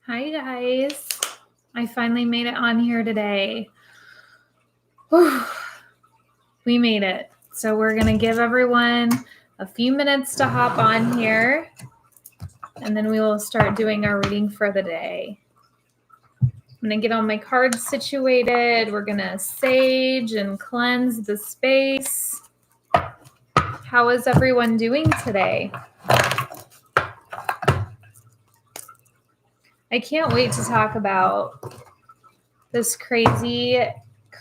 Hi guys. I finally made it on here today. Whew. We made it. So we're going to give everyone a few minutes to hop on here, and then we will start doing our reading for the day. I'm going to get all my cards situated. We're going to sage and cleanse the space. How is everyone doing today? I can't wait to talk about this crazy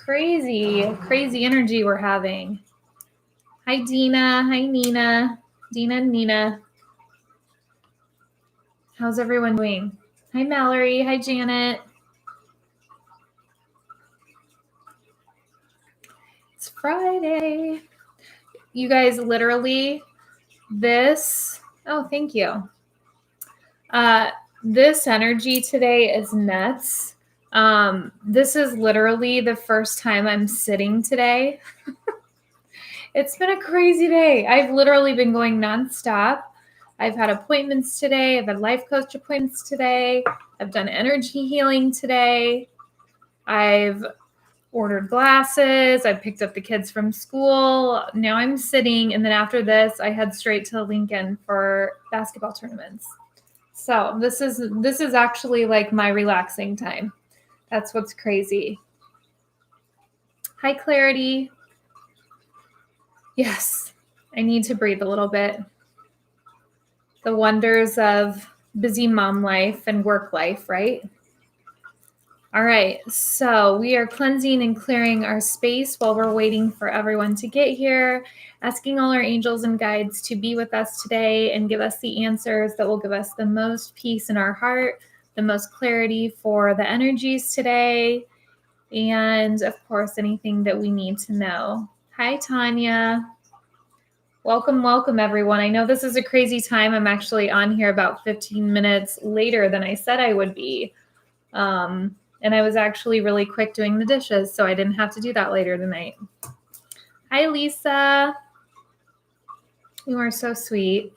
energy we're having. Hi, Dina. Hi, Nina. Dina and Nina. How's everyone doing? Hi, Mallory. Hi, Janet. It's Friday. You guys, literally, oh, thank you. This energy today is nuts. This is literally the first time I'm sitting today. It's been a crazy day. I've literally been going nonstop. I've had appointments today. I've had life coach appointments today. I've done energy healing today. I've ordered glasses. I picked up the kids from school. Now I'm sitting. And then after this, I head straight to Lincoln for basketball tournaments. So this is actually like my relaxing time. That's what's crazy. Hi, Clarity. Yes, I need to breathe a little bit. The wonders of busy mom life and work life, right? All right, so we are cleansing and clearing our space while we're waiting for everyone to get here, asking all our angels and guides to be with us today and give us the answers that will give us the most peace in our heart, the most clarity for the energies today, and of course, anything that we need to know. Hi, Tanya. Welcome, welcome, everyone. I know this is a crazy time. I'm actually on here about 15 minutes later than I said I would be. And I was actually really quick doing the dishes, so I didn't have to do that later tonight. Hi, Lisa. You are so sweet.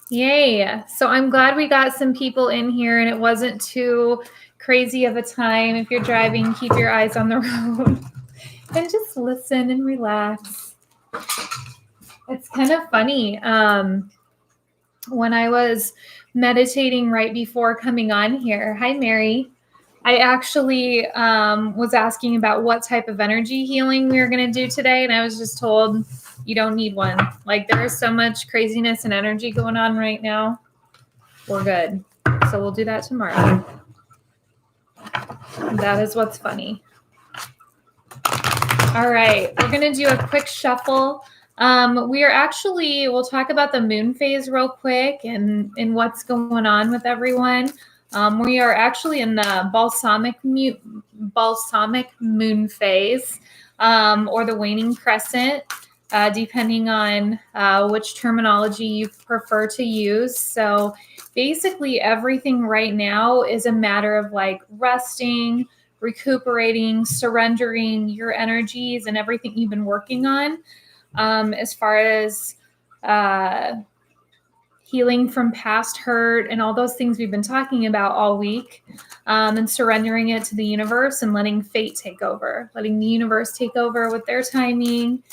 Yay. So I'm glad we got some people in here and it wasn't too crazy of a time. If you're driving, keep your eyes on the road and just listen and relax. It's kind of funny. When I was meditating right before coming on here, hi, Mary, I actually was asking about what type of energy healing we were going to do today. And I was just told you don't need one. Like there is so much craziness and energy going on right now. We're good. So we'll do that tomorrow. That is what's funny. All right. We're going to do a quick shuffle. We'll talk about the moon phase real quick and what's going on with everyone. We are actually in the balsamic moon phase, or the waning crescent, depending on which terminology you prefer to use. So basically everything right now is a matter of like resting, recuperating, surrendering your energies and everything you've been working on. As far as healing from past hurt and all those things we've been talking about all week, and surrendering it to the universe and letting fate take over, letting the universe take over with their timing,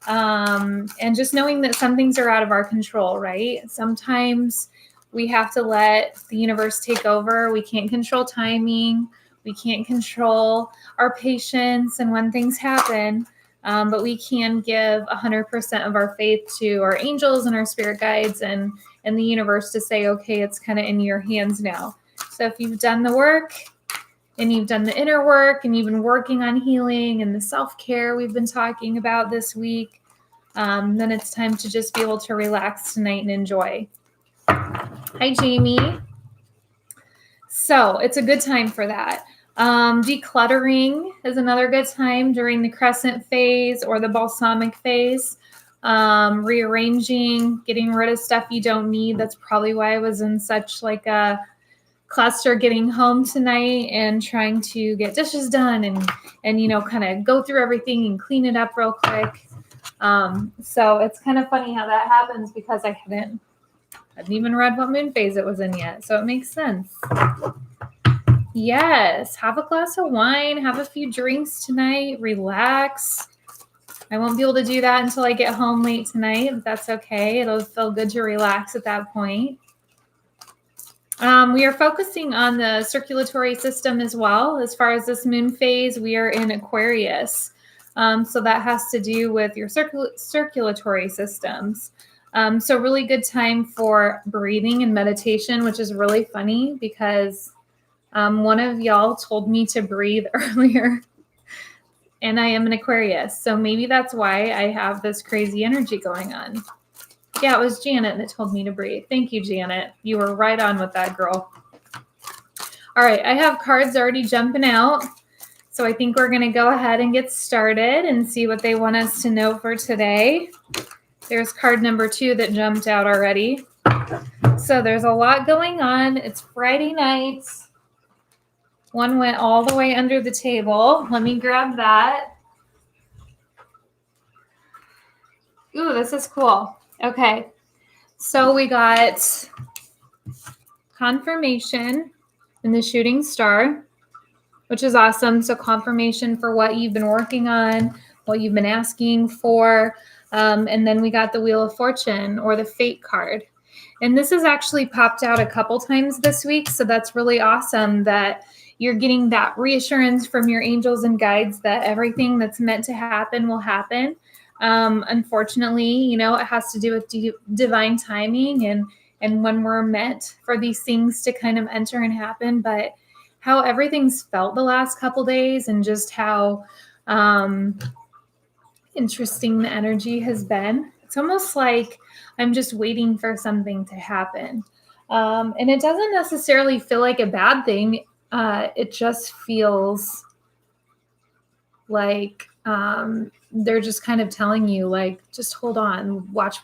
and just knowing that some things are out of our control, right? Sometimes we have to let the universe take over. We can't control timing. We can't control our patience and when things happen. But we can give 100% of our faith to our angels and our spirit guides and the universe to say, okay, it's kind of in your hands now. So if you've done the work and you've done the inner work and you've been working on healing and the self-care we've been talking about this week, then it's time to just be able to relax tonight and enjoy. Hi, Jamie. So it's a good time for that. Decluttering is another good time during the crescent phase or the balsamic phase. Rearranging, getting rid of stuff you don't need. That's probably why I was in such like a cluster getting home tonight and trying to get dishes done and kind of go through everything and clean it up real quick. So it's kind of funny how that happens because I haven't hadn't even read what moon phase it was in yet, so it makes sense. Yes, have a glass of wine, have a few drinks tonight, relax. I won't be able to do that until I get home late tonight, but that's okay. It'll feel good to relax at that point. We are focusing on the circulatory system as well. As far as this moon phase, we are in Aquarius. So that has to do with your circulatory systems. So really good time for breathing and meditation, which is really funny because one of y'all told me to breathe earlier, and I am an Aquarius. So maybe that's why I have this crazy energy going on. Yeah, it was Janet that told me to breathe. Thank you, Janet. You were right on with that, girl. All right, I have cards already jumping out. So I think we're going to go ahead and get started and see what they want us to know for today. There's card number 2 that jumped out already. So there's a lot going on. It's Friday night. One went all the way under the table. Let me grab that. Ooh, this is cool. Okay, so we got confirmation in the shooting star, which is awesome. So confirmation for what you've been working on, what you've been asking for. And then we got the Wheel of Fortune or the Fate card. And this has actually popped out a couple times this week. So that's really awesome that you're getting that reassurance from your angels and guides that everything that's meant to happen will happen. Unfortunately, you know, it has to do with divine timing and when we're meant for these things to kind of enter and happen, but how everything's felt the last couple days and just how interesting the energy has been. It's almost like I'm just waiting for something to happen. And it doesn't necessarily feel like a bad thing. It just feels like they're just kind of telling you, like, just hold on, watch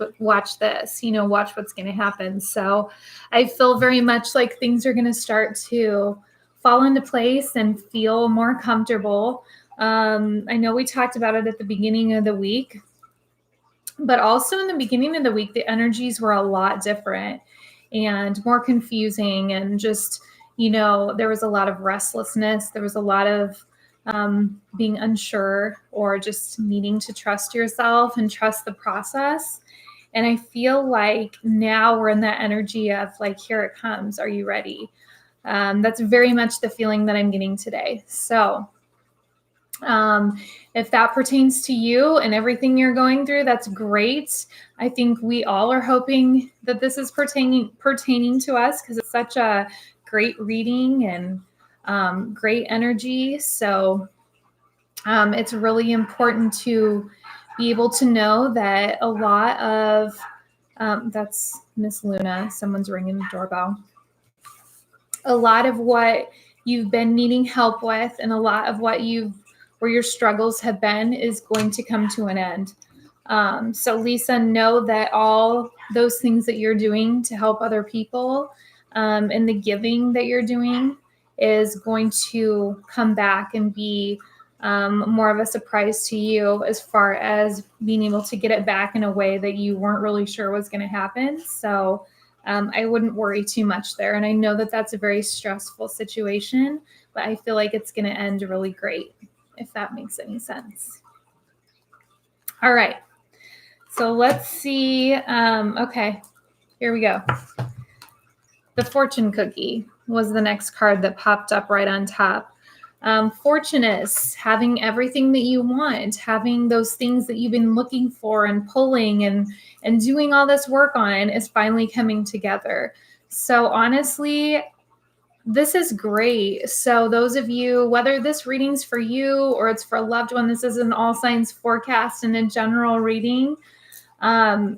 this, you know, watch what's going to happen. So I feel very much like things are going to start to fall into place and feel more comfortable. I know we talked about it at the beginning of the week, but also in the beginning of the week, the energies were a lot different and more confusing. And just, you know, there was a lot of restlessness. There was a lot of being unsure or just needing to trust yourself and trust the process. And I feel like now we're in that energy of like, here it comes. Are you ready? That's very much the feeling that I'm getting today. So if that pertains to you and everything you're going through, that's great. I think we all are hoping that this is pertaining to us because it's such a great reading and great energy. So it's really important to be able to know that a lot of, that's Miss Luna, someone's ringing the doorbell. A lot of what you've been needing help with and a lot of where your struggles have been is going to come to an end. So Lisa, know that all those things that you're doing to help other people and the giving that you're doing is going to come back and be more of a surprise to you as far as being able to get it back in a way that you weren't really sure was going to happen. So I wouldn't worry too much there. And I know that that's a very stressful situation, but I feel like it's going to end really great, if that makes any sense. All right. So let's see. Okay, here we go. The fortune cookie was the next card that popped up right on top. Fortunate, having everything that you want, having those things that you've been looking for and pulling and doing all this work on is finally coming together. So honestly, this is great. So those of you, whether this reading's for you or it's for a loved one, this is an all signs forecast and a general reading.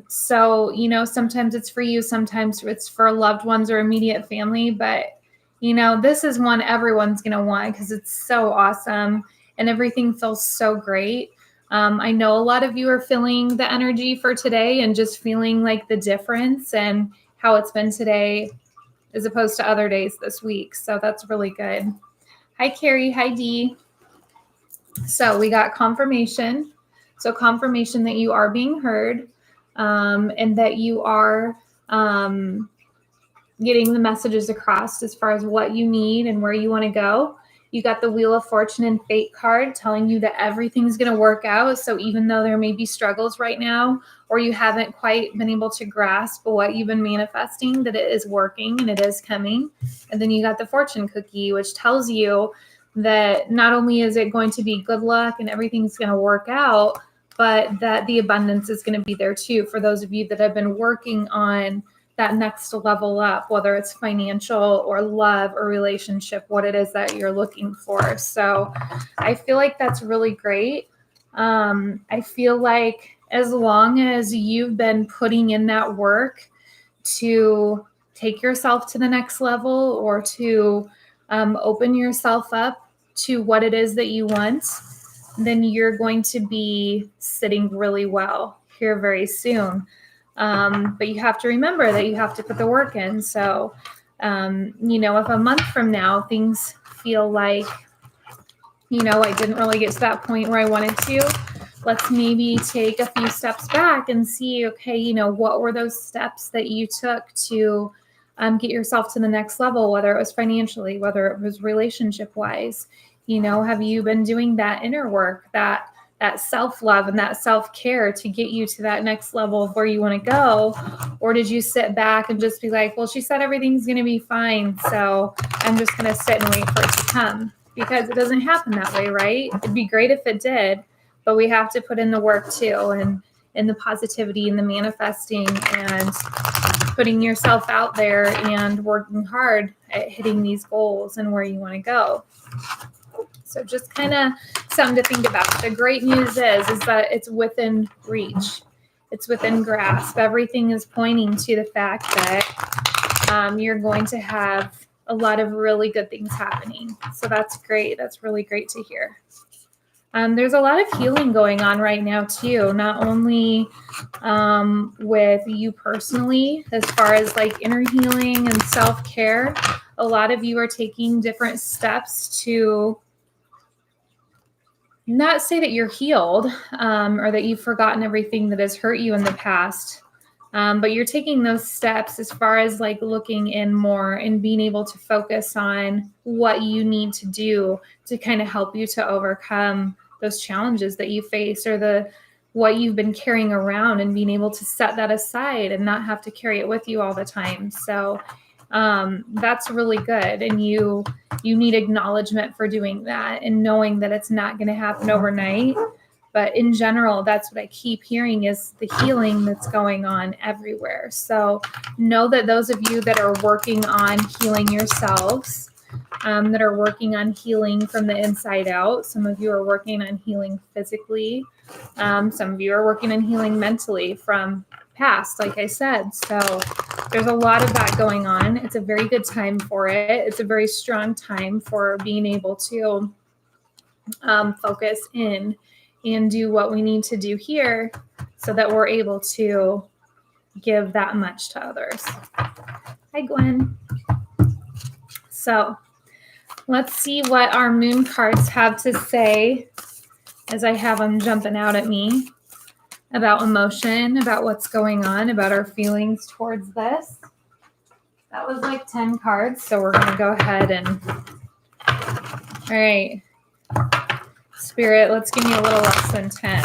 So, you know, sometimes it's for you, sometimes it's for loved ones or immediate family, but you know, this is one everyone's going to want because it's so awesome and everything feels so great. I know a lot of you are feeling the energy for today and just feeling like the difference and how it's been today as opposed to other days this week. So that's really good. Hi, Carrie. Hi, Dee. So we got confirmation. So confirmation that you are being heard and that you are getting the messages across as far as what you need and where you want to go. You got the Wheel of Fortune and Fate card telling you that everything's going to work out. So even though there may be struggles right now, or you haven't quite been able to grasp what you've been manifesting, that it is working and it is coming. And then you got the fortune cookie, which tells you that not only is it going to be good luck and everything's going to work out, but that the abundance is going to be there too for those of you that have been working on that next level up, whether it's financial or love or relationship, what it is that you're looking for. So I feel like that's really great. I feel like as long as you've been putting in that work to take yourself to the next level or to open yourself up to what it is that you want, then you're going to be sitting really well here very soon. But you have to remember that you have to put the work in. So, if a month from now things feel like, I didn't really get to that point where I wanted to, let's maybe take a few steps back and see, okay, what were those steps that you took to get yourself to the next level, whether it was financially, whether it was relationship wise, have you been doing that inner work, that self-love and that self-care to get you to that next level of where you want to go? Or did you sit back and just be like, well, she said everything's going to be fine, so I'm just going to sit and wait for it to come? Because it doesn't happen that way, right? It'd be great if it did, but we have to put in the work too, and in the positivity and the manifesting and putting yourself out there and working hard at hitting these goals and where you want to go. So just kind of something to think about. The great news is that it's within reach. It's within grasp. Everything is pointing to the fact that you're going to have a lot of really good things happening. So that's great. That's really great to hear. There's a lot of healing going on right now too, not only with you personally, as far as like inner healing and self-care. A lot of you are taking different steps to not say that you're healed or that you've forgotten everything that has hurt you in the past, but you're taking those steps as far as like looking in more and being able to focus on what you need to do to kind of help you to overcome those challenges that you face, or what you've been carrying around, and being able to set that aside and not have to carry it with you all the time. So that's really good. And you need acknowledgement for doing that and knowing that it's not going to happen overnight. But in general, that's what I keep hearing is the healing that's going on everywhere. So know that those of you that are working on healing yourselves, that are working on healing from the inside out, some of you are working on healing physically. Some of you are working on healing mentally from past, like I said. So there's a lot of that going on. It's a very good time for it. It's a very strong time for being able to focus in and do what we need to do here so that we're able to give that much to others. Hi, Gwen. So let's see what our moon cards have to say as I have them jumping out at me about emotion, about what's going on, about our feelings towards this. That was like 10 cards, so we're going to go ahead and... All right. Spirit, let's give me a little less than 10.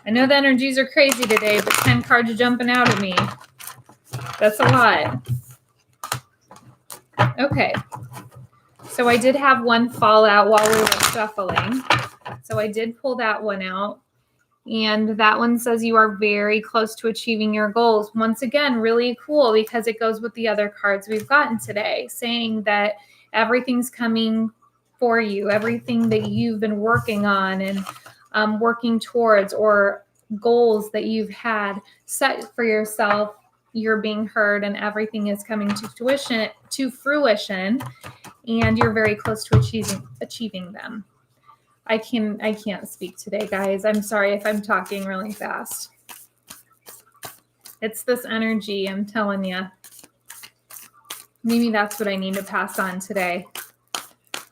I know the energies are crazy today, but 10 cards jumping out at me. That's a lot. Okay. So I did have one fall out while we were shuffling. So I did pull that one out. And that one says you are very close to achieving your goals. Once again, really cool because it goes with the other cards we've gotten today, saying that everything's coming for you, everything that you've been working on and working towards, or goals that you've had set for yourself, you're being heard and everything is coming to fruition, and you're very close to achieving them. I can't speak today, guys. I'm sorry if I'm talking really fast. It's this energy, I'm telling you. Maybe that's what I need to pass on today.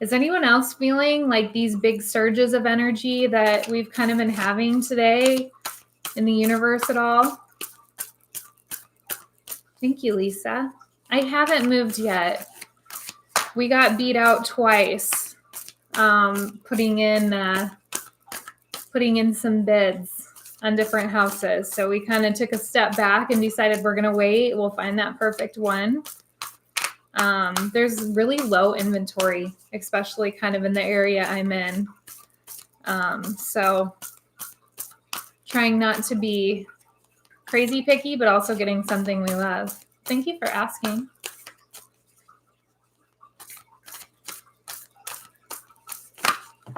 Is anyone else feeling like these big surges of energy that we've kind of been having today in the universe at all? Thank you, Lisa. I haven't moved yet. We got beat out twice, putting in some bids on different houses. So we kind of took a step back and decided we're going to wait. We'll find that perfect one. There's really low inventory, especially kind of in the area I'm in. So trying not to be crazy picky, but also getting something we love. Thank you for asking.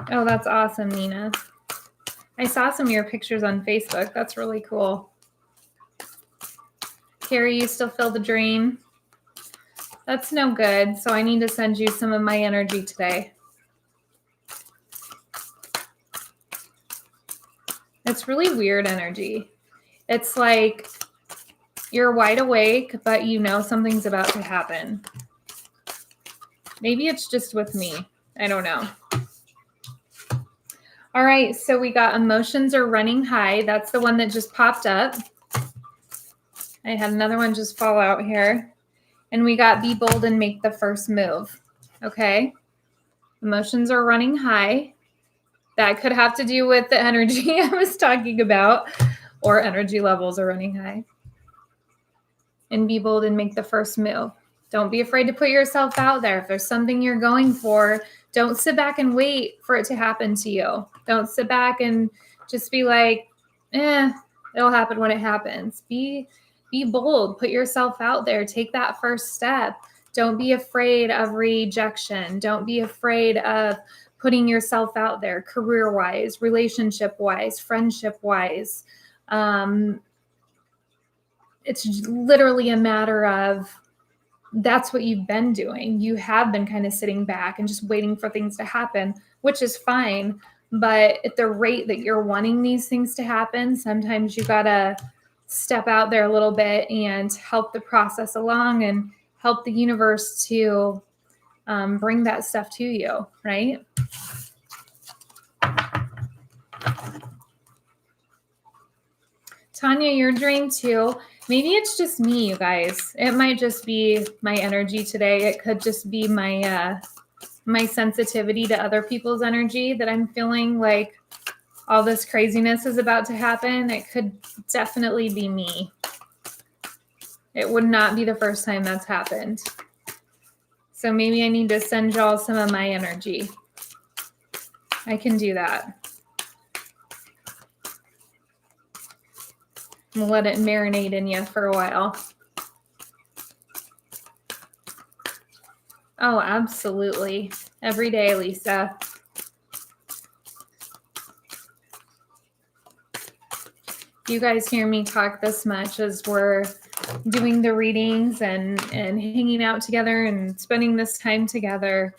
Oh, that's awesome, Nina. I saw some of your pictures on Facebook. That's really cool. Carrie, you still feel the drain? That's no good. So I need to send you some of my energy today. It's really weird energy. It's like you're wide awake, but you know something's about to happen. Maybe it's just with me. I don't know. All right, so we got emotions are running high. That's the one that just popped up. I had another one just fall out here. And we got be bold and make the first move. Okay. Emotions are running high. That could have to do with the energy I was talking about, or energy levels are running high. And be bold and make the first move. Don't be afraid to put yourself out there. If there's something you're going for, don't sit back and wait for it to happen to you. Don't sit back and just be like, it'll happen when it happens. Be bold. Put yourself out there. Take that first step. Don't be afraid of rejection. Don't be afraid of putting yourself out there career-wise, relationship-wise, friendship-wise. It's literally a matter of that's what you've been doing. You have been kind of sitting back and just waiting for things to happen, which is fine. But at the rate that you're wanting these things to happen, sometimes you got to step out there a little bit and help the process along and help the universe to bring that stuff to you, right? Tanya, you're drained too. Maybe it's just me, you guys. It might just be my energy today. It could just be my my sensitivity to other people's energy that I'm feeling like all this craziness is about to happen. It could definitely be me. It would not be the first time that's happened. So maybe I need to send y'all some of my energy. I can do that. And let it marinate in you for a while. Oh, absolutely. Every day, Lisa. You guys hear me talk this much as we're doing the readings and hanging out together and spending this time together.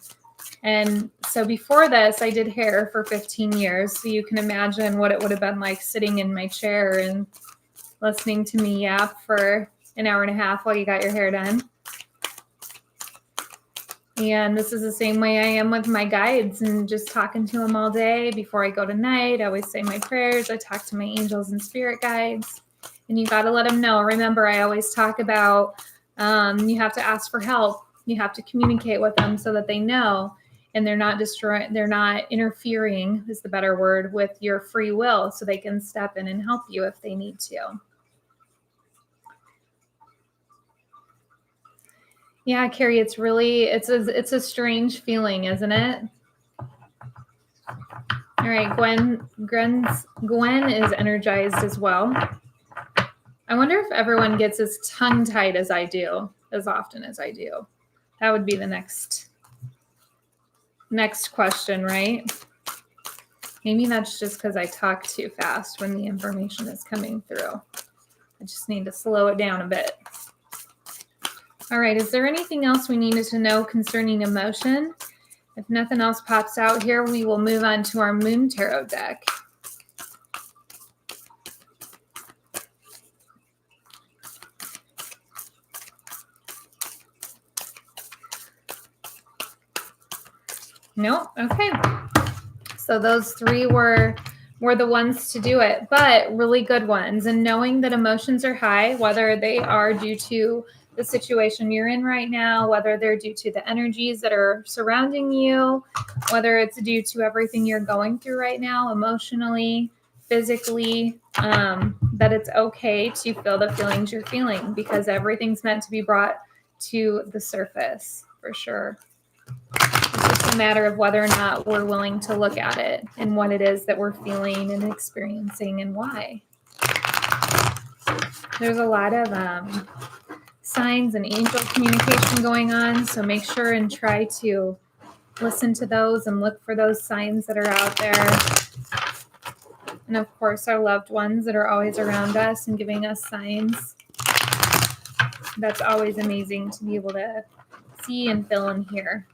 And so before this, I did hair for 15 years. So you can imagine what it would have been like sitting in my chair and listening to me yap for an hour and a half while you got your hair done. And this is the same way I am with my guides and just talking to them all day. Before I go to night, I always say my prayers. I talk to my angels and spirit guides. And you got to let them know. Remember, I always talk about you have to ask for help. You have to communicate with them so that they know. And they're not interfering, is the better word, with your free will, so they can step in and help you if they need to. Yeah, Carrie, it's a strange feeling, isn't it? All right, Gwen is energized as well. I wonder if everyone gets as tongue-tied as I do, as often as I do. That would be the next question, right? Maybe that's just because I talk too fast when the information is coming through. I just need to slow it down a bit. All right, is there anything else we needed to know concerning emotion? If nothing else pops out here, we will move on to our Moon Tarot deck. Nope. Okay. So those three were we're the ones to do it, but really good ones. And knowing that emotions are high, whether they are due to the situation you're in right now, whether they're due to the energies that are surrounding you, whether it's due to everything you're going through right now, emotionally, physically, that it's okay to feel the feelings you're feeling, because everything's meant to be brought to the surface for sure. It's just a matter of whether or not we're willing to look at it and what it is that we're feeling and experiencing and why. There's a lot of signs and angel communication going on, so make sure and try to listen to those and look for those signs that are out there. And of course, our loved ones that are always around us and giving us signs. That's always amazing to be able to see and feel and hear.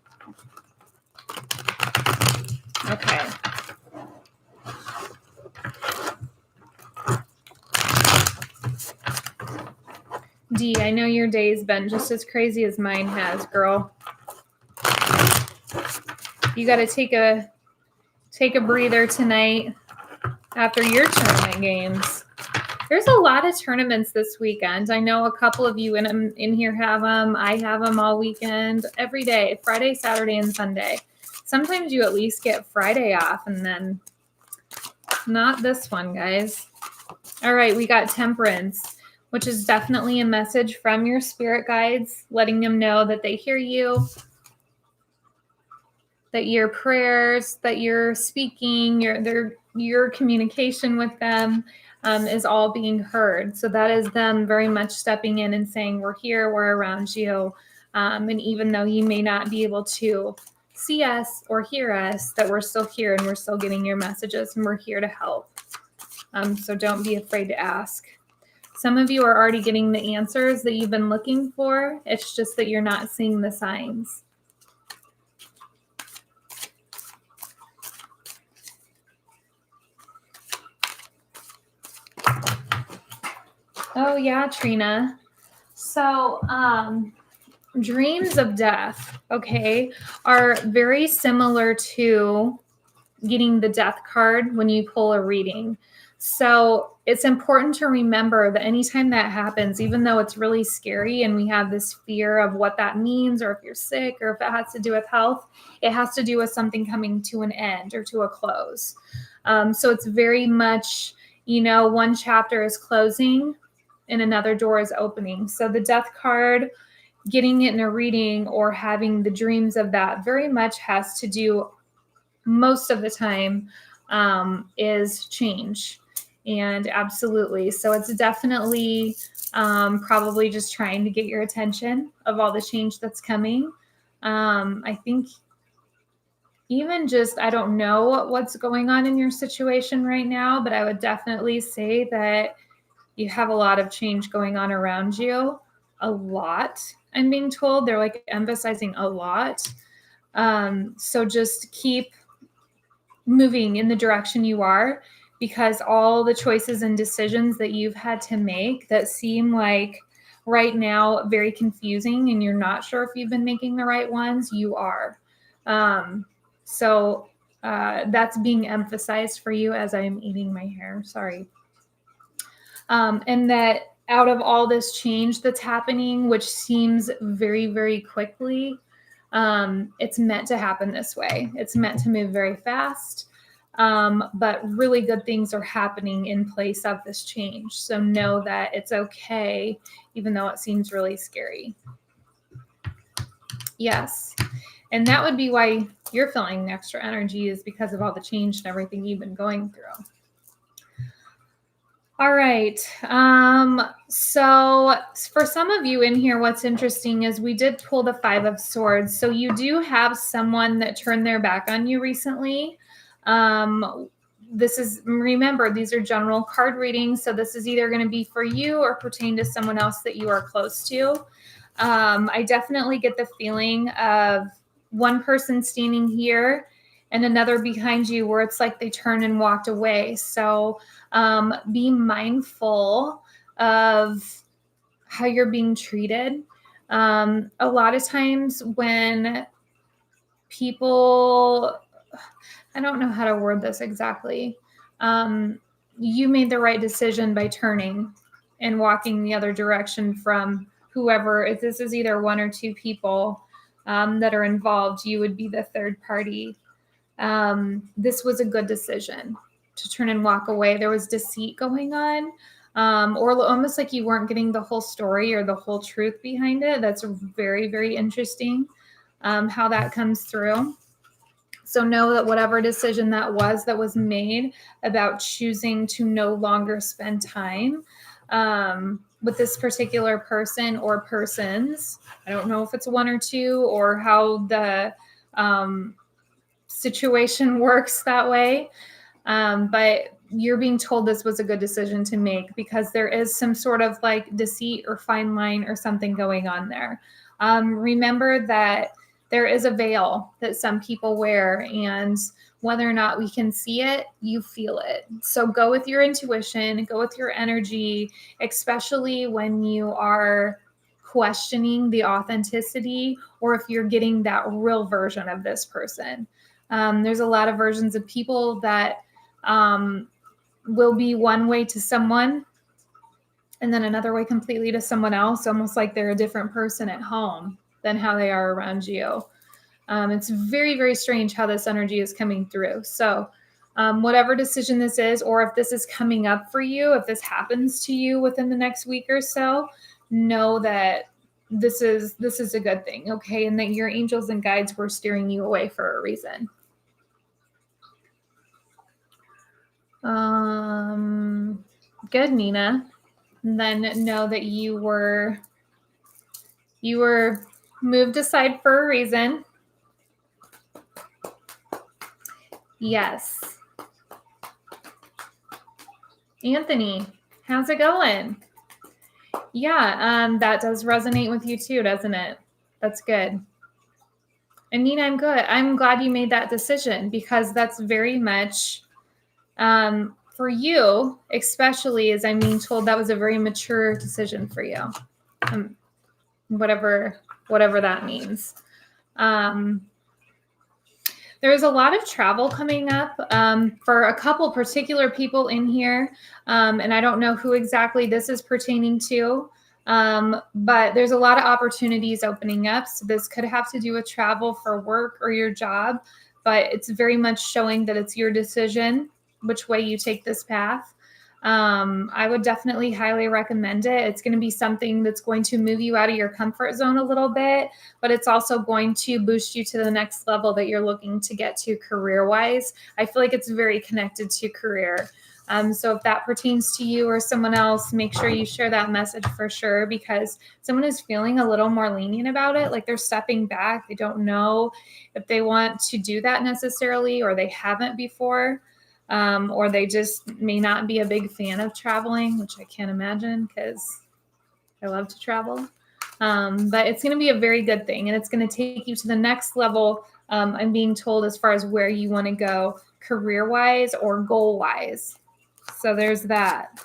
Okay. Dee, I know your day's been just as crazy as mine has, girl. You got to take a breather tonight after your tournament games. There's a lot of tournaments this weekend. I know a couple of you in here have them. I have them all weekend, every day, Friday, Saturday, and Sunday. Sometimes you at least get Friday off, and then not this one, guys. All right, we got Temperance, which is definitely a message from your spirit guides, letting them know that they hear you, that your prayers, that you're speaking, your communication with them is all being heard. So that is them very much stepping in and saying, we're here, we're around you. And even though you may not be able to see us or hear us, that we're still here and we're still getting your messages and we're here to help. So don't be afraid to ask. Some of you are already getting the answers that you've been looking for. It's just that you're not seeing the signs. Oh yeah, Trina. So, dreams of death, okay, are very similar to getting the death card when you pull a reading. So it's important to remember that anytime that happens, even though it's really scary and we have this fear of what that means, or if you're sick, or if it has to do with health, it has to do with something coming to an end or to a close. So it's very much, one chapter is closing and another door is opening. So the death card, getting it in a reading or having the dreams of that very much has to do, most of the time, is change. And absolutely. So it's definitely probably just trying to get your attention of all the change that's coming. I think even just, I don't know what's going on in your situation right now, but I would definitely say that you have a lot of change going on around you. A lot, I'm being told. They're like emphasizing a lot. So just keep moving in the direction you are, because all the choices and decisions that you've had to make that seem like right now very confusing and you're not sure if you've been making the right ones, you are. So that's being emphasized for you as I'm eating my hair. Sorry. And that out of all this change that's happening, which seems very, very quickly, it's meant to happen this way. It's meant to move very fast, but really good things are happening in place of this change. So know that it's okay, even though it seems really scary. Yes. And that would be why you're feeling extra energy, is because of all the change and everything you've been going through. All right. So for some of you in here, what's interesting is we did pull the 5 of Swords. So you do have someone that turned their back on you recently. Remember, these are general card readings. So this is either going to be for you or pertain to someone else that you are close to. I definitely get the feeling of one person standing here and another behind you where it's like they turned and walked away. So be mindful of how you're being treated. A lot of times when people, I don't know how to word this exactly. you made the right decision by turning and walking the other direction from whoever. If this is either one or two people that are involved, you would be the third party. This was a good decision to turn and walk away. There was deceit going on, or almost like you weren't getting the whole story or the whole truth behind it. That's very, very interesting how that comes through. So know that whatever decision that was made about choosing to no longer spend time with this particular person or persons. I don't know if it's one or two or how the situation works that way. But you're being told this was a good decision to make because there is some sort of like deceit or fine line or something going on there. Remember that there is a veil that some people wear, and whether or not we can see it, you feel it. So go with your intuition, go with your energy, especially when you are questioning the authenticity or if you're getting that real version of this person. There's a lot of versions of people that will be one way to someone and then another way completely to someone else, almost like they're a different person at home than how they are around you. It's very, very strange how this energy is coming through. So whatever decision this is, or if this is coming up for you, if this happens to you within the next week or so, know that this is a good thing, okay? And that your angels and guides were steering you away for a reason. Good, Nina. And then know that you were moved aside for a reason. Yes. Anthony, how's it going? Yeah, that does resonate with you too, doesn't it? That's good. And Nina, I'm good. I'm glad you made that decision because that's very much for you, especially as I'm being told that was a very mature decision for you. Whatever that means. There's a lot of travel coming up for a couple particular people in here. And I don't know who exactly this is pertaining to, but there's a lot of opportunities opening up. So this could have to do with travel for work or your job, but it's very much showing that it's your decision which way you take this path. I would definitely highly recommend it. It's going to be something that's going to move you out of your comfort zone a little bit, but it's also going to boost you to the next level that you're looking to get to career-wise. I feel like it's very connected to career. So if that pertains to you or someone else, make sure you share that message for sure, because someone is feeling a little more lenient about it. Like they're stepping back. They don't know if they want to do that necessarily, or they haven't before. Or they just may not be a big fan of traveling, which I can't imagine because I love to travel. But it's going to be a very good thing, and it's going to take you to the next level, I'm being told, as far as where you want to go career-wise or goal-wise. So there's that.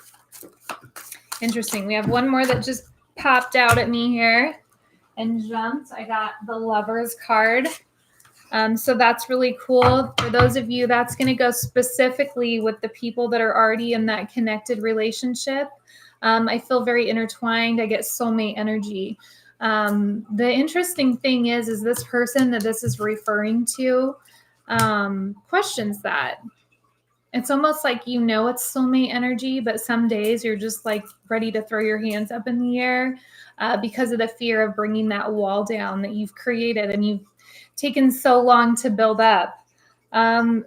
Interesting. We have one more that just popped out at me here and jumped. I got the Lover's card. So that's really cool. For those of you, that's going to go specifically with the people that are already in that connected relationship. I feel very intertwined. I get soulmate energy. The interesting thing is this person that this is referring to questions that. It's almost like you know it's soulmate energy, but some days you're just like ready to throw your hands up in the air because of the fear of bringing that wall down that you've created and you've taken so long to build up.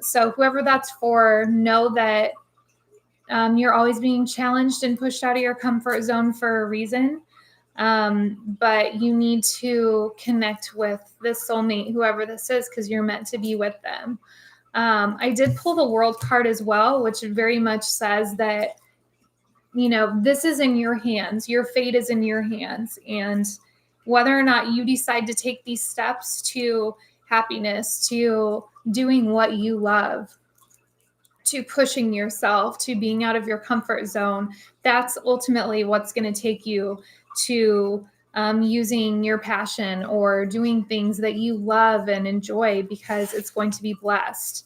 So whoever that's for, know that you're always being challenged and pushed out of your comfort zone for a reason. But you need to connect with this soulmate, whoever this is, because you're meant to be with them. I did pull the World card as well, which very much says that, you know, this is in your hands. Your fate is in your hands. And whether or not you decide to take these steps to happiness, to doing what you love, to pushing yourself, to being out of your comfort zone, that's ultimately what's going to take you to using your passion or doing things that you love and enjoy, because it's going to be blessed.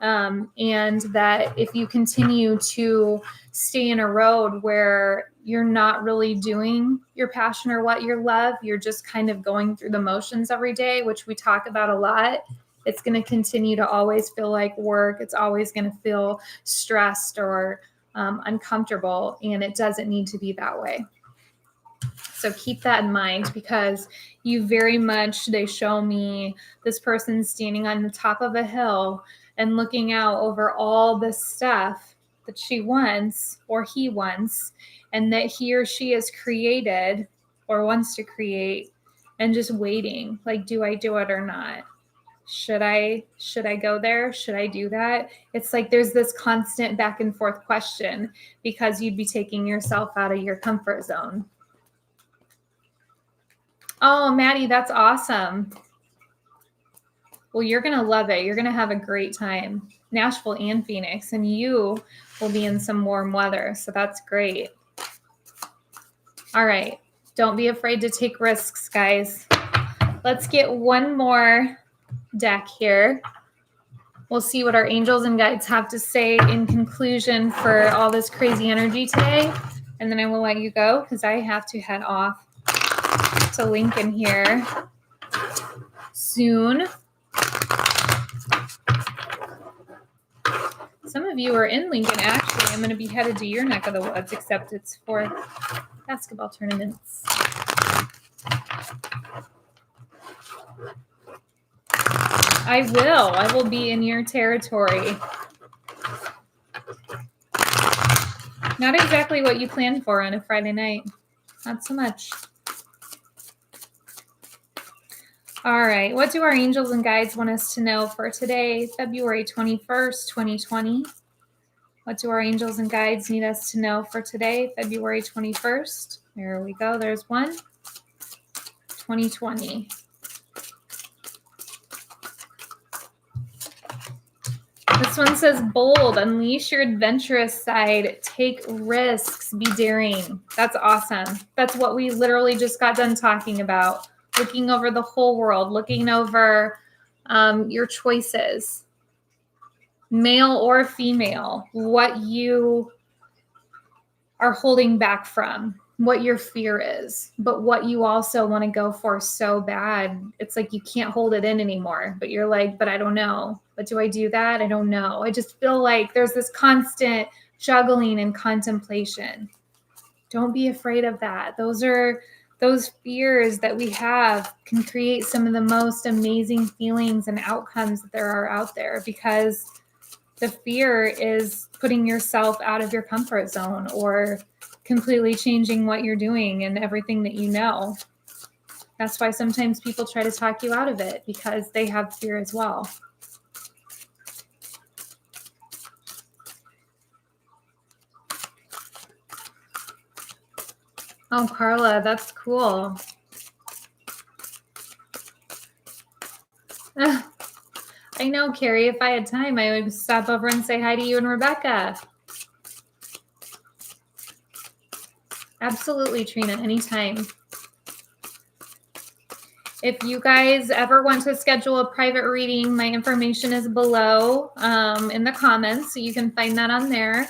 And that if you continue to stay in a road where you're not really doing your passion or what you love, you're just kind of going through the motions every day, which we talk about a lot. It's going to continue to always feel like work. It's always going to feel stressed or uncomfortable, and it doesn't need to be that way. So keep that in mind, because you very much, they show me this person standing on the top of a hill and looking out over all this stuff that she wants or he wants, and that he or she has created or wants to create, and just waiting, like, do I do it or not? Should I go there? Should I do that? It's like there's this constant back and forth question, because you'd be taking yourself out of your comfort zone. Oh, Maddie, that's awesome. Well, you're going to love it. You're going to have a great time. Nashville and Phoenix, and you will be in some warm weather. So that's great. All right. Don't be afraid to take risks, guys. Let's get one more deck here. We'll see what our angels and guides have to say in conclusion for all this crazy energy today. And then I will let you go, because I have to head off to Lincoln here soon. Some of you are in Lincoln, actually. I'm going to be headed to your neck of the woods, except it's for basketball tournaments. I will be in your territory. Not exactly what you planned for on a Friday night. Not so much. All right. What do our angels and guides want us to know for today, February 21st, 2020? What do our angels and guides need us to know for today, February 21st? There we go. There's one. 2020. This one says, bold, unleash your adventurous side, take risks, be daring. That's awesome. That's what we literally just got done talking about. Looking over the whole world, looking over your choices, male or female, what you are holding back from, what your fear is, but what you also want to go for so bad. It's like you can't hold it in anymore, but you're like, but I don't know. But do I do that? I don't know. I just feel like there's this constant juggling and contemplation. Don't be afraid of that. Those fears that we have can create some of the most amazing feelings and outcomes that there are out there, because the fear is putting yourself out of your comfort zone or completely changing what you're doing and everything that you know. That's why sometimes people try to talk you out of it, because they have fear as well. Oh, Carla, that's cool. I know, Carrie, if I had time, I would stop over and say hi to you and Rebecca. Absolutely, Trina, anytime. If you guys ever want to schedule a private reading, my information is below in the comments, so you can find that on there.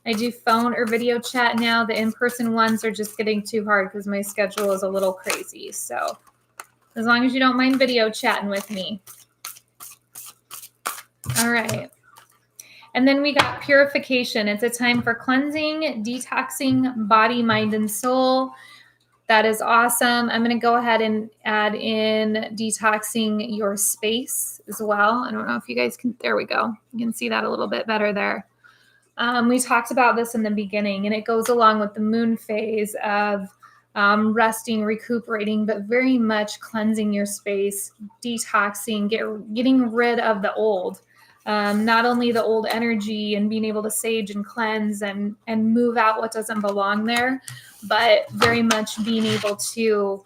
I do phone or video chat now. The in-person ones are just getting too hard because my schedule is a little crazy. So as long as you don't mind video chatting with me. All right. And then we got purification. It's a time for cleansing, detoxing body, mind, and soul. That is awesome. I'm going to go ahead and add in detoxing your space as well. I don't know if you guys can, there we go. You can see that a little bit better there. We talked about this in the beginning, and it goes along with the moon phase of resting, recuperating, but very much cleansing your space, detoxing, getting rid of the old. Not only the old energy and being able to sage and cleanse and move out what doesn't belong there, but very much being able to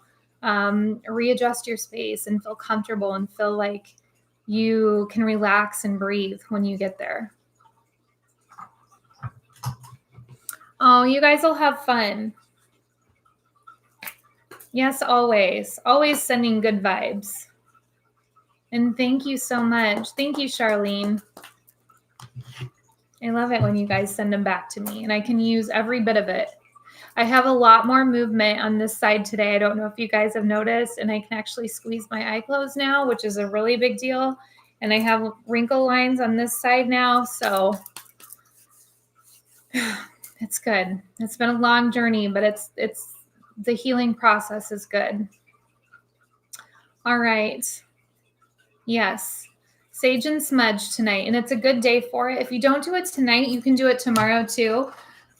readjust your space and feel comfortable and feel like you can relax and breathe when you get there. Oh, you guys will have fun. Yes, always. Always sending good vibes. And thank you so much. Thank you, Charlene. I love it when you guys send them back to me, and I can use every bit of it. I have a lot more movement on this side today. I don't know if you guys have noticed, and I can actually squeeze my eye closed now, which is a really big deal. And I have wrinkle lines on this side now, so it's good. It's been a long journey, but it's the healing process is good. All right. Yes. Sage and smudge tonight, and it's a good day for it. If you don't do it tonight, you can do it tomorrow too.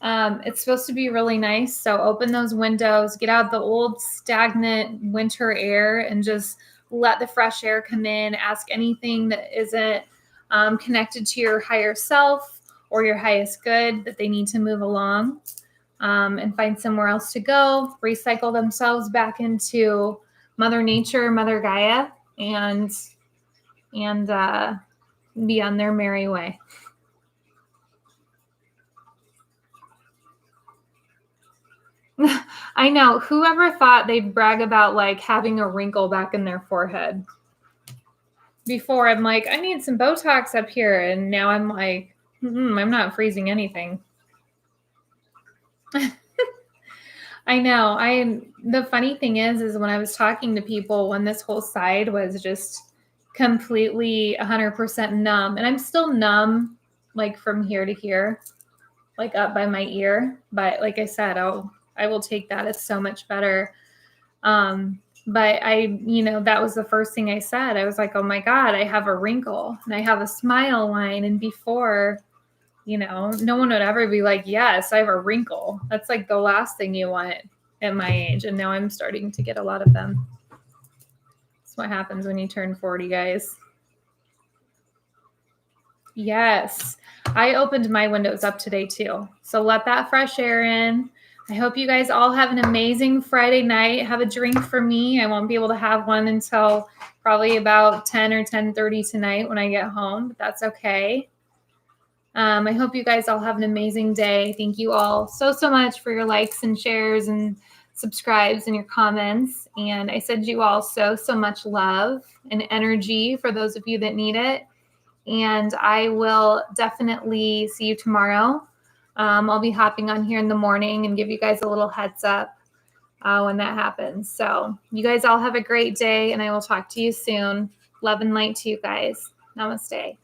It's supposed to be really nice, so open those windows, get out the old stagnant winter air, and just let the fresh air come in. Ask anything that isn't connected to your higher self or your highest good that they need to move along, and find somewhere else to go, recycle themselves back into Mother Nature, Mother Gaia, and be on their merry way. I know. Whoever thought they'd brag about like having a wrinkle back in their forehead? Before I'm like, I need some Botox up here, and now I'm like, I'm not freezing anything. I know. The funny thing is when I was talking to people when this whole side was just completely 100% numb, and I'm still numb, like from here to here, like up by my ear. But like I said, I will take that. It's so much better. But that was the first thing I said. I was like, oh my God, I have a wrinkle and I have a smile line. And before, no one would ever be like, yes, I have a wrinkle. That's like the last thing you want at my age. And now I'm starting to get a lot of them. That's what happens when you turn 40, guys. Yes. I opened my windows up today too. So let that fresh air in. I hope you guys all have an amazing Friday night. Have a drink for me. I won't be able to have one until probably about 10 or 10:30 tonight when I get home, but that's okay. I hope you guys all have an amazing day. Thank you all so much for your likes and shares and subscribes and your comments. And I send you all so much love and energy for those of you that need it. And I will definitely see you tomorrow. I'll be hopping on here in the morning and give you guys a little heads up when that happens. So you guys all have a great day, and I will talk to you soon. Love and light to you guys. Namaste.